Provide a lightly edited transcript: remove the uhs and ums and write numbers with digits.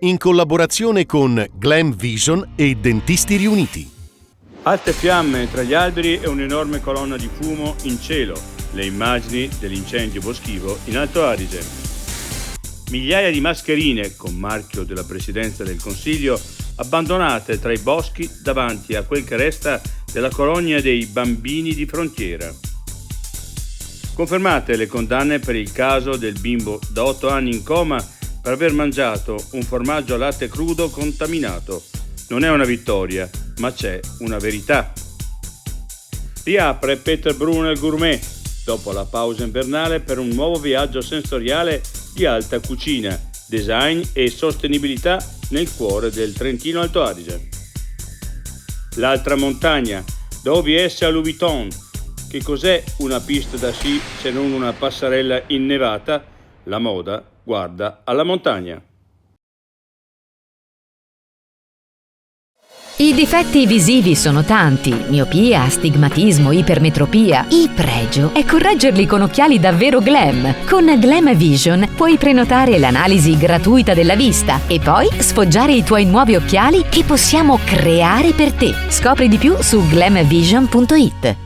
in collaborazione con Glam Vision e Dentisti Riuniti. Alte fiamme tra gli alberi e un'enorme colonna di fumo in cielo, le immagini dell'incendio boschivo in Alto Adige. Migliaia di mascherine con marchio della Presidenza del Consiglio abbandonate tra i boschi davanti a quel che resta della colonia dei bambini di frontiera. Confermate le condanne per il caso del bimbo da 8 anni in coma per aver mangiato un formaggio al latte crudo contaminato. Non è una vittoria, ma c'è una verità. Riapre Peter Brunel Gourmet dopo la pausa invernale per un nuovo viaggio sensoriale di alta cucina, design e sostenibilità nel cuore del Trentino Alto Adige. L'altra montagna, da OVS a Louis Vuitton. Che cos'è una pista da sci se non una passerella innevata? La moda guarda alla montagna. I difetti visivi sono tanti: miopia, astigmatismo, ipermetropia. Il pregio è correggerli con occhiali davvero glam. Con Glam Vision puoi prenotare l'analisi gratuita della vista e poi sfoggiare i tuoi nuovi occhiali che possiamo creare per te. Scopri di più su glamvision.it.